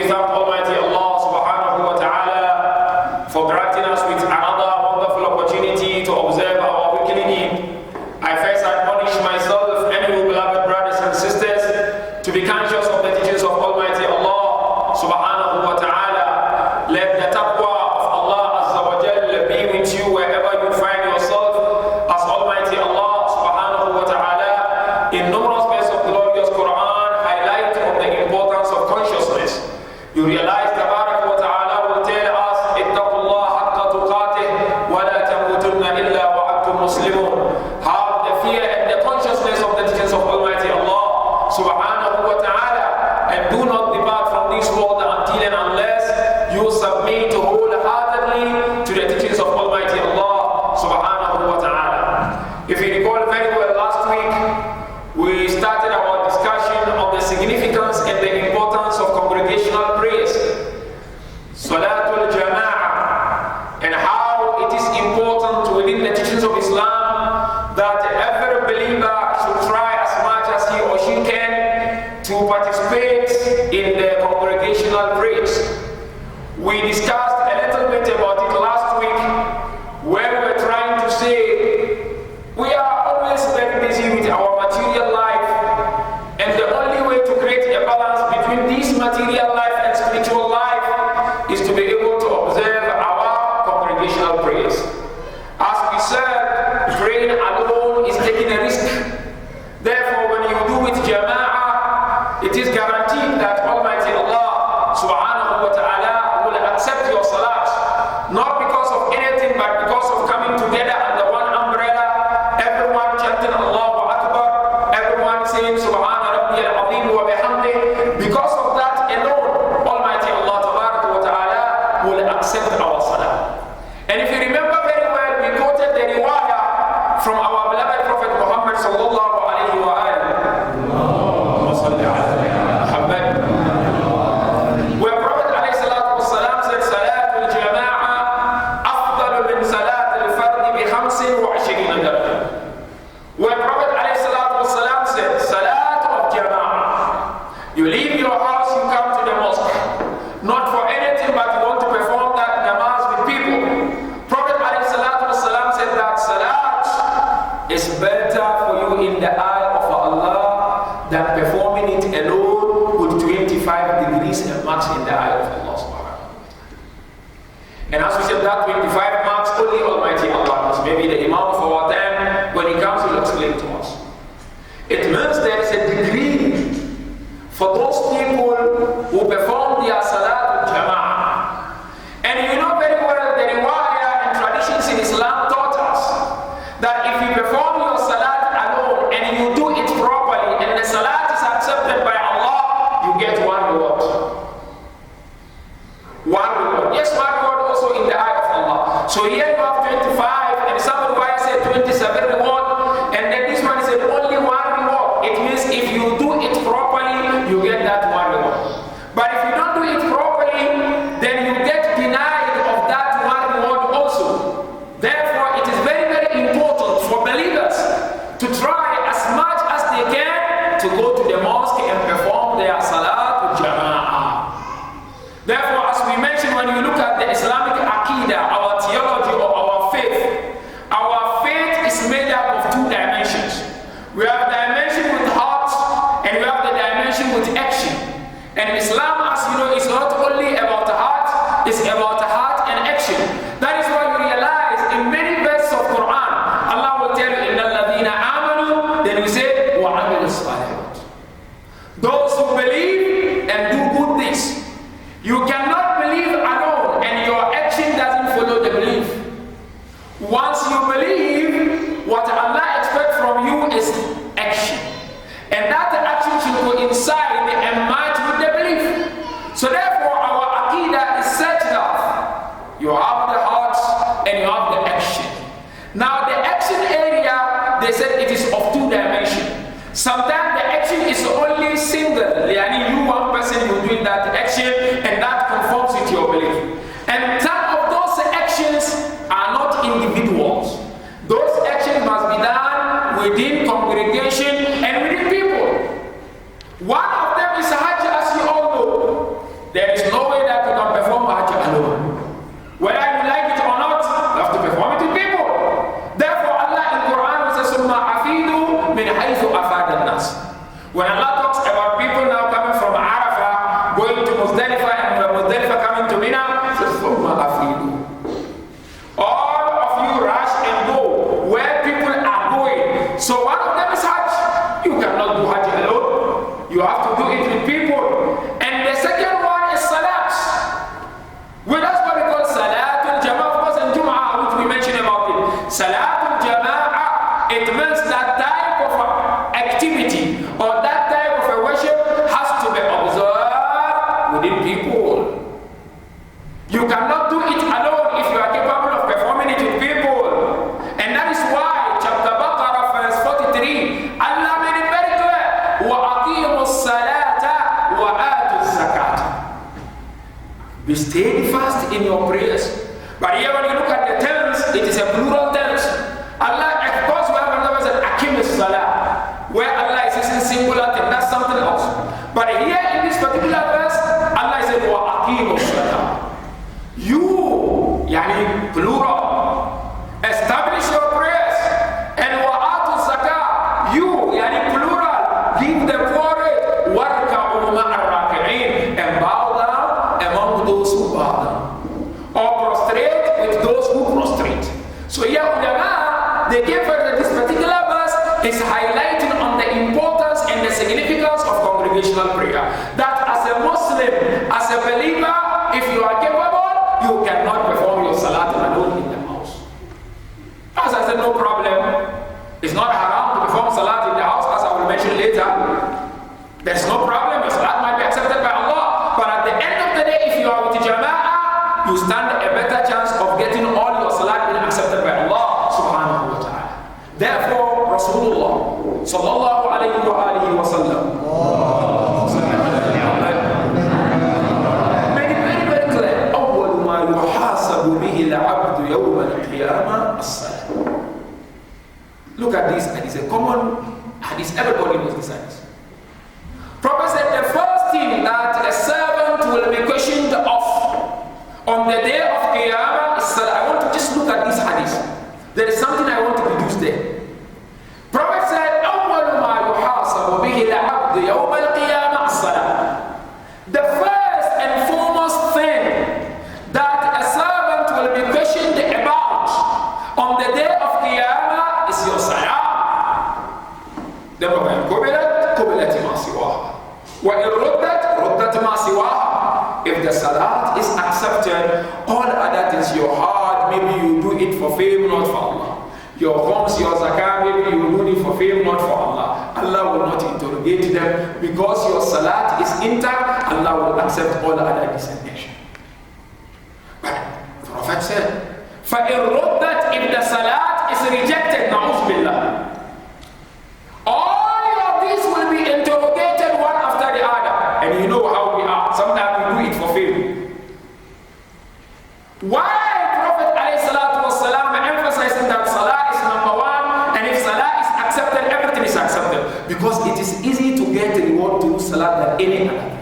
we thank Almighty Allah subhanahu wa ta'ala for granting us with another wonderful opportunity to observe our weekly Eid. I first admonish myself and you beloved brothers and sisters to be conscious of the teachings of Almighty Allah subhanahu wa ta'ala. Let the taqwa of Allah azza wa jalla be with you wherever you find yourself, as Almighty Allah subhanahu wa ta'ala in numerous verses of the glorious Quran highlight of the importance of consciousness. You realize Tabarak wa ta'ala will tell us, ittaqullah haqqa tuqatih wa la tamutunna illa wa antum muslimun. Have the fear and the consciousness of the teachings of Almighty Allah subhanahu wa ta'ala, and do not depart from this world until and unless you submit wholeheartedly to the teachings of Almighty Allah subhanahu wa ta'ala. If you recall very well, last week we started our discussion on the significance and the importance of congregational prayers, Salatul Juma'a, and how it is important within the teachings of Islam that every believer should try as much as he or she can to participate in the congregational prayers. We discussed a little bit about it last week, where we were trying to say we are always very busy with our material life, and the only way to create a balance between this material life and spiritual life is to be able to observe our congregational prayers. As we said, praying alone is taking a risk. Therefore, when you do it Jama'ah, it is guaranteed that Almighty Allah subhanahu wa ta'ala will accept your salat, not because of anything but because of coming together under one umbrella, everyone chanting Allahu Akbar, everyone saying Subhana Rabbi al-Azim wa bihamdih. Because of that alone, Almighty Allah tabarak wa ta'ala will accept our salah. And if you remember very well, we quoted the riwayah from our beloved Prophet Muhammad sallallahu alayhi wa alihi, where Prophet alayhi salatu wasalam said, Salatul Jama'a afdalu min Salatul Fardi bi 25 darajah. Where Prophet alayhi salatu wasalam said, Salat of Jama'ah, you leave your house, you come to the mosque, not for anything but you want to perform that namaz with people. Prophet alayhi salatu wasalam said that salat is better for you in the eye of Allah than performing it alone with 25 degrees and marks in the eye of Allah subhanahu wa ta'ala. And as we said, that 25 marks only Almighty Allah knows. Maybe the Imam of our time, when he comes, will explain to us. It means there is a degree for those people who perform their Salatul Jama'ah. And you know very well the riwayah and traditions in Islam taught us that if you perform your Salat alone and you do it properly and the Salat is accepted by Allah, you get one reward. One reward. Yes, one reward also in the eye of Allah. So here you have 25 and some riwayah said 27 reward, and then this one said only one reward. It means if you do it properly, you get that one reward. But if you don't do it properly, then you get denied of that one reward also. Therefore, it is very, very important for believers to try as much as they can to go to the mosque and perform their Salatul Jama'ah. Therefore, as we mentioned, when you look at the Islamic Aqidah, our theology or our faith is made up of two dimensions. We have the dimension with heart and we have the dimension with action. And Islam, as you know, is not only about the heart, it's about the heart and action. That is why you realize in many verses of Quran, Allah will tell you, Innal ladhina amanu, then we say, wa amilu salihat. Those who believe and do good things. You cannot believe alone and your action doesn't follow the belief. Once you believe, what Allah expects from you is action. And that action should coincide and match with the belief. So therefore, our Aqidah is such that you have the heart and you have the action. Now the action area, they said it is of two dimensions. Sometimes the action is only single. You one person, you doing that action and that conforms with your belief. And some of those actions are not individuals. Those actions must be done within congregation and within people. One of them is Hajj, as you all know. There There is no way that you can perform Hajj alone. Whether you like it or not, you have to perform it with people. Therefore, Allah in Quran says, "Summa afidu min haythu afada an-nas." When Allah talks about people now coming from Arafah, going to Muzdalifah, and from Muzdalifah coming to Mina, he says, "Summa afidu." All of you rush and go where people are going. So one of them is Hajj. You cannot do Hajj alone. You have to do it with people. And the second one is Salat. Well, that's what we call Salatul Jama'ah, of course, and Juma'a, which we mentioned about it. Salatul Jama'ah, it means that type of activity or that type of a worship has to be observed within people. You cannot do it alone if you are capable of performing it with people. And that is why chapter Baqarah verse 43, Allah made it very clear, وَأَقِيمُوا الصَّلَاةَ وَآتُوا الزَّكَاةَ. Be steadfast in your prayers. But here when you look at the tense, it is a plural tense. Allah, of course, we have another word, Akim as-Salah, where Allah is using singular thing, that's something else. But here in this particular verse, Allah is saying, وَأَقِيمُوا الصَّلَاةَ. You, yani plural, establish your prayers. And wa'atu zakah, you, yani plural, give the poor it, warka'u ma'ar raki'in, and bow down among those who bow down, or prostrate with those who prostrate. So here ulama, they gave that this particular verse is highlighting on the importance and the significance of congregational prayer. That as a Muslim, as a believer, if you are capable, you cannot perform your salat alone in the house. As I said, no problem. It's not haram to perform salat in the house, as I will mention later. There's no problem. Your salat might be accepted by Allah. But at the end of the day, if you are with the Jama'ah, you stand a better chance of getting all your salat being accepted by Allah subhanahu wa ta'ala. Therefore, Rasulullah sallallahu alayhi wa alihi wa sallam Look at this, and it's a common hadith. Everybody knows this hadith. Prophet said the first thing that a servant will be questioned of on the day of Qiyamah is Salah. I want to just look at this hadith. There is something I want to deduce there. Prophet said, أول ما يحاسب به العبد يوم القيامة الصلاة. The first and foremost thing that a servant will be questioned about on the day of Qiyamah is your salah. وإن قبلت قبلت ما سواها وإن ردت ما سواها. If the salat is accepted, all other things, your heart, maybe you do it for fame, not for Allah. Your homes, your zakah, maybe you do it for fame, not for Allah. Allah will not interrogate them because your salat is intact. Allah will accept all other dissension. But the Prophet said, فَإِن رُدَّتْ, if the salat is rejected, na'udhu billah, all of these will be interrogated one after the other. And you know how we are. Sometimes we do it for fame. Why Prophet ﷺ emphasizing that salah is number one, and if salah is accepted, everything is accepted? Because it is easy to get reward to salah than any other.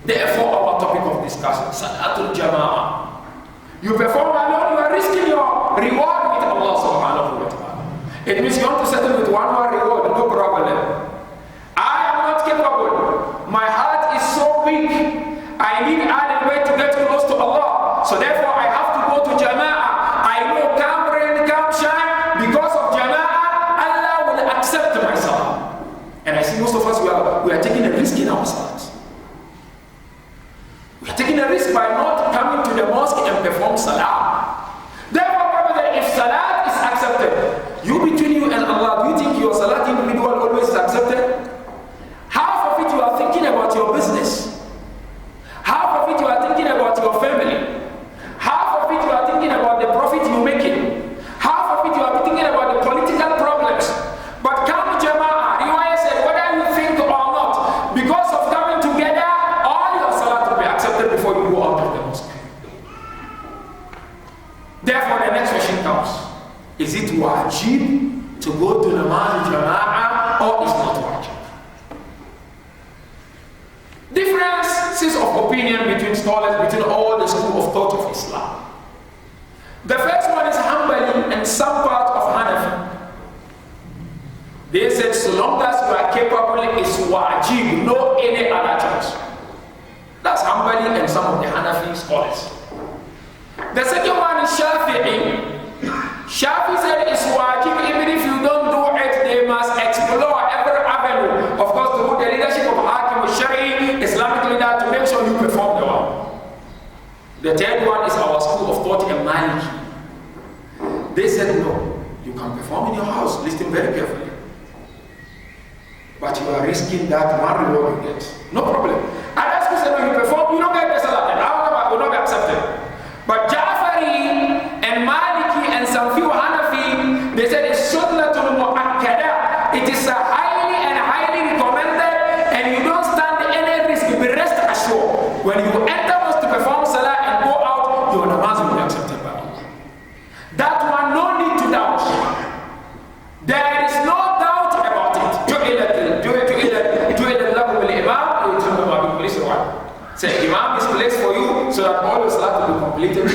Therefore, our topic of discussion, Salatul Jama'ah. You perform alone, you are risking your reward with Allah subhanahu wa ta'ala. It means you want to settle with one more reward, no problem. I am not capable. My heart is so weak. I need added way to get close to Allah. So therefore I have to go to Jama'ah. I know come rain, come shine. Because of Jama'ah, Allah will accept my salah. And I see most of us, we are taking a risk in our salahs. We are taking a risk by not coming to the mosque and perform salah. Therefore, brother, if salah is accepted, between you and Allah, do you think your salat individual always is accepted? Half of it you are thinking about your business. Half of it you are thinking about your family. Half of it you are thinking about the profit you're making. Half of it you are thinking about the political problems. But come Jama'ah, Riwayah said, whether you think or not, because of coming together, all your salat will be accepted before you go out of the mosque. Therefore, the next question comes. Is it wajib to go to namaz Jama'ah or is not wajib? Differences of opinion between scholars, between all the school of thought of Islam. The first one is Hanbali and some part of Hanafi. They said so long as you are capable, it's wajib, no any other choice. That's Hanbali and some of the Hanafi scholars. The second one is Shafi'i. Shafi said it's wajib, even if you don't do it, they must explore every avenue. Of course, through the leadership of Hakim al-Shari, Islamic leader, to make sure you perform the one. The third one is our school of thought in Maliki. They said no, you can perform in your house, listen very carefully. But you are risking that one reward you get. No problem. Others who said no, you perform, you don't get the salah, and will not be accepted. But Ja'fari and Maliki and some few Hanafi, they said it's sunnatul mu'akkada. It is a highly and highly recommended, and you don't stand any risk. You will rest assured. When you enter to perform salah and go out, your namaz will be accepted by Allah. That one, no need to doubt. There is no doubt about it. Say, Imam is placed for you so that all your salah will be completed.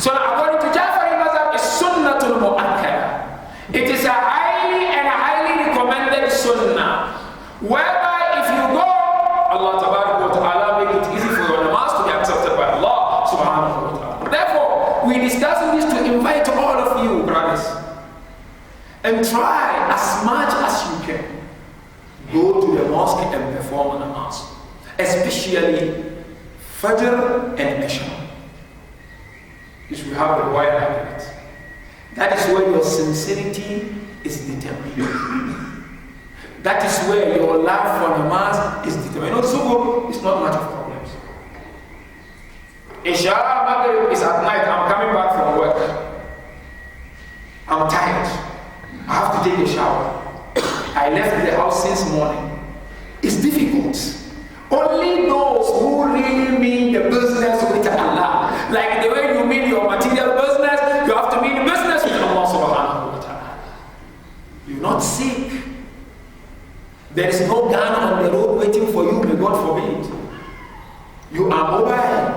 So now, according to Ja'fari Mazhab, is sunnatul mu'akkada. It is a highly and highly recommended sunnah, whereby if you go, Allah Tabaraka wa Ta'ala make it easy for your namaz to be accepted by Allah Subhanahu wa Ta'ala. Therefore, we discussing this to invite all of you, brothers, and try as much as you can go to the mosque and perform a namaz, especially Fajr and Isha. You should have a wide argument. That is where your sincerity is determined. That is where your love for namaz is determined. You know, Zuhur is not much of problems. Isha, Maghrib is at night. I'm coming back from work. I'm tired. I have to take a shower. I left the house since morning. It's difficult. Only those who really mean the business with Allah, like the way you mean your material business, you have to mean business with Allah Subhanahu wa Ta'ala. You're not sick. There is no gun on the road waiting for you, may God forbid. You are mobile.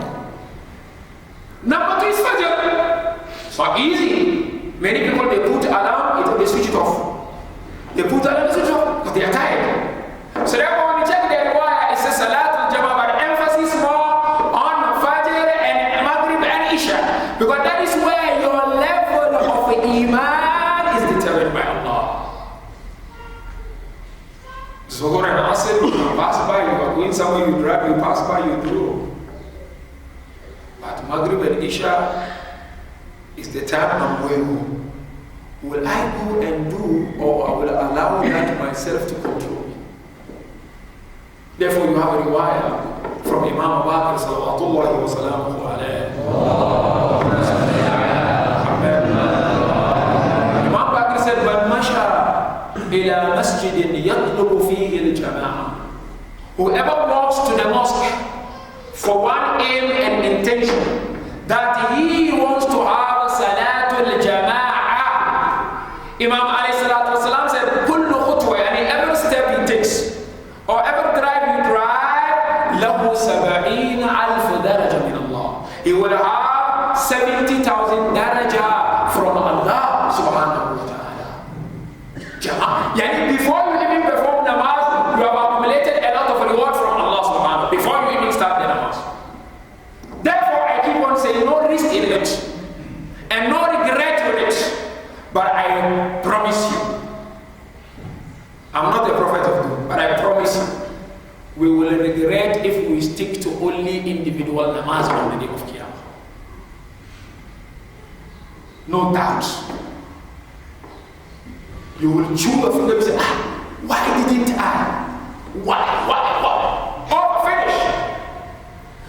Number 2 is Fajr. So easy. Many people, they put alarm, they switch it off. They put alarm, they switch it off, because they are tired. So therefore, when you check the riwayah, it says Salatul Jama'ah, but emphasis more on Fajr and Maghrib and Isha, because that is where your level of Iman is determined by Allah. Zuhur and Asr, you pass by, you are going somewhere, you drive, you pass by, you through. But Maghrib and Isha is the time I'm going home. Will I go and do, or I will allow that myself to control me? Therefore, you have a riwayah from Imam Bakr sallallahu wa sallamu alayhi. Imam Bakr said, "Man masha ila masjidin yatlubu fihi al-jama'ah." Whoever walks to the mosque for one aim and intention, that he wants to have salatul jama'ah. Imam alayhi salatu wasalam said, "Kullu khutwa," yani every step he takes, or every drive you drive, lahu 70,000 daraja min Allah. He will have 70,000 daraja from Allah Subhanahu wa Ta'ala. Yani before you even perform namaz, you have accumulated a lot of reward from Allah Subhanahu wa Ta'ala before you even start the namaz. Therefore, I keep on saying, no risk in it, and no regret with it. But I promise you, I'm not a prophet of doom, but I promise you, we will regret if we stick to only individual namaz on the day of Qiyamah. No doubt. You will chew your finger and say, why didn't I? Why? Oh, finish.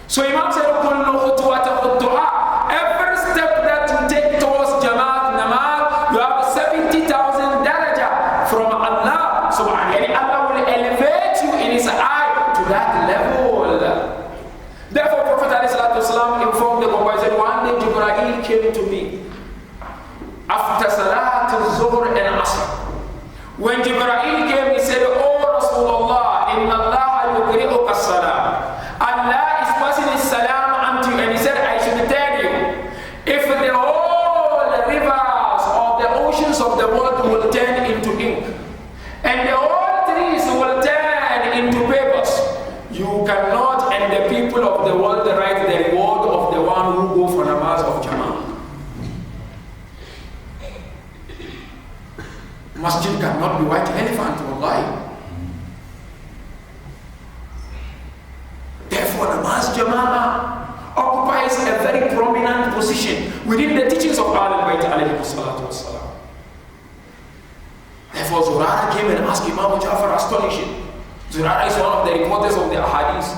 So Imam said, every step that you take towards Jamaat namaz, you have 70,000 daraja from Allah subhanahu wa ta'ala. Allah will elevate you in his eye to that level. Therefore, Prophet ﷺ informed the companions, one day Jibreel came to me after Salat al-Zuhr and Asr. When Jibreel came, he said, "Oh Rasulullah, inna Allah yukri'uka as-salam." and the people of the world write the reward of the one who go for namaz of Jama'ah. Masjid cannot be white elephant, wallahi. Therefore, namaz Jama'ah occupies a very prominent position within the teachings of Ahlul Bayt alayhi salatu wassalam. Therefore, Zurara came and asked Imam Jafar, astonishing. Zurara is one of the reporters of the Ahadith.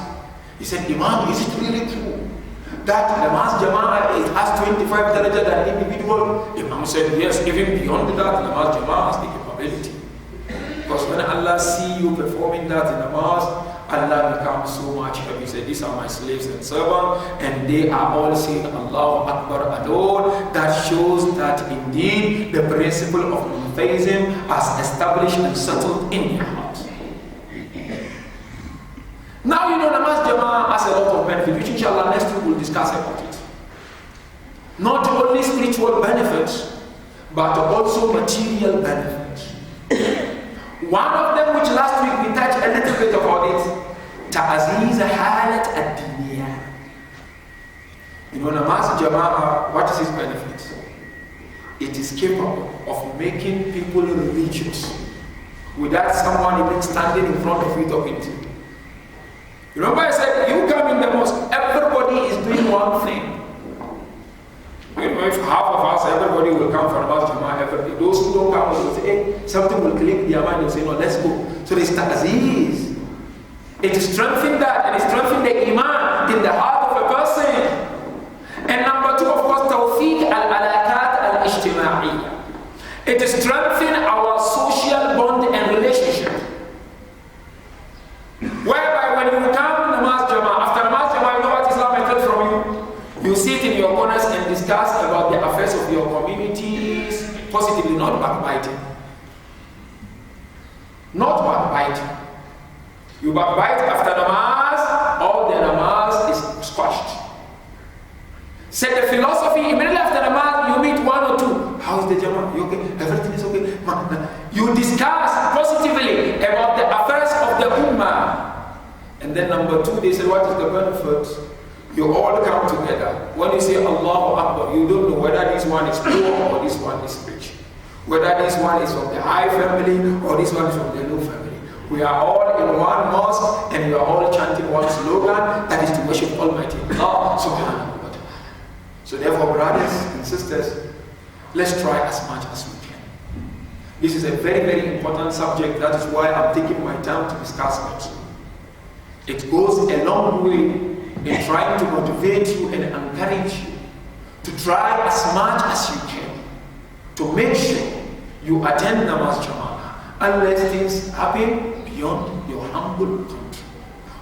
He said, Imam, is it really true that namaz Jama'ah has 25 darajat than individual? Imam said, yes, even beyond that, namaz Jama'ah has the capability. Because when Allah see you performing that in namaz, Allah becomes so much happy. He said, these are my slaves and servants, and they are all saying Allahu Akbar alone. That shows that indeed the principle of monotheism has established and settled in your heart. Now you know namaz Jama'ah has a lot of benefit, which inshallah next week we'll discuss about it. Not only spiritual benefits, but also material benefits. One of them, which last week we touched a little bit about it, ta'aziz halat ad-diniyah. You know, namaz Jama'ah, what is its benefit? It is capable of making people religious without someone even standing in front of you talking to you. Remember I said, you come in the mosque, everybody is doing one thing. You know, if half of us, everybody will come for namaz Jama'ah every day. Those who don't come will say, hey, something will click their mind and say, no, let's go. So it's ta'aziz. It strengthens that, and it strengthens the iman in the heart of a person. And number two, of course, tawfiq al-alakat al-ijtima'iyya. It strengthens our social bond and relationship. Whereby when you come to namaz Jama'ah, after namaz Jama'ah, you know what Islam expects from you? You sit in your corners and discuss about the affairs of your communities, positively, not backbiting. Not backbiting. You backbite after namaz, all the namaz is squashed. Said the philosophy, immediately after namaz, you meet one or two. How is the Jama'ah? You okay? Everything is okay? You discuss positively about the affairs of the ummah. And then number two, they said, what is the benefit? You all come together. When you say Allahu Akbar, you don't know whether this one is poor or this one is rich. Whether this one is from the high family or this one is from the low family. We are all in one mosque and we are all chanting one slogan, that is to worship Almighty Allah subhanahu wa ta'ala. So therefore, brothers and sisters, let's try as much as we can. This is a very, very important subject. That is why I'm taking my time to discuss it. It goes a long way in trying to motivate you and encourage you to try as much as you can to make sure you attend namaz Jama'ah, unless things happen beyond your humble control.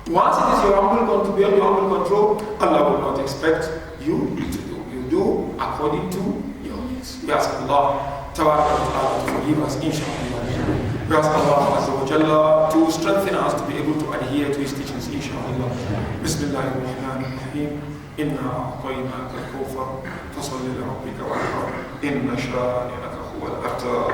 Once it is beyond your humble control, Allah will not expect you to do. You do according to your needs. We ask Allah to forgive us, inshallah. We ask Allah Azza wa Jalla to strengthen us to be able to adhere to His teachings, inshallah. Bismillahirrahmanirrahim. Inna a'tainaka al-kawthar fasalli li rabbika wanhar. Inna shani'aka huwa al-abtar.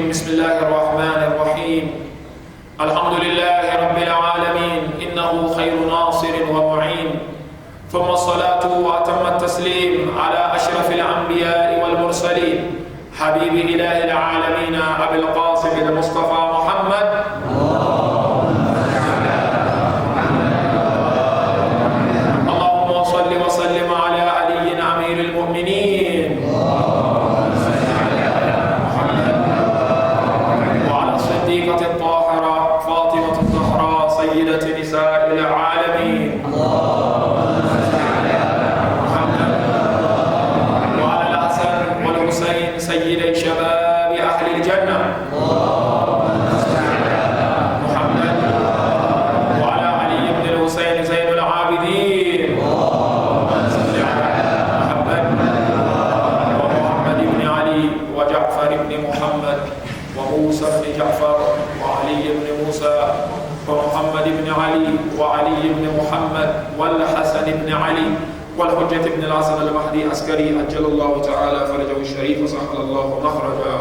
بسم الله الرحمن الرحيم الحمد لله رب العالمين إنه خير ناصر ومعين ثم الصلاة وأتم التسليم على أشرف الأنبياء والمرسلين حبيب إله العالمين أبي القاسم المصطفى محمد اللهم صل وسلم على علي أمير المؤمنين الطاهرة فاطمة الزهراء سيدة نساء العالمين وعلى الحسن والحسين سيدي شباب أهل الجنة بن جعفر وعلي بن موسى ومحمد بن علي وعلي بن محمد والحسن بن علي والحجة بن الحسن المهدي عسكري أجل الله تعالى فرجه الشريف وسهل الله مخرجا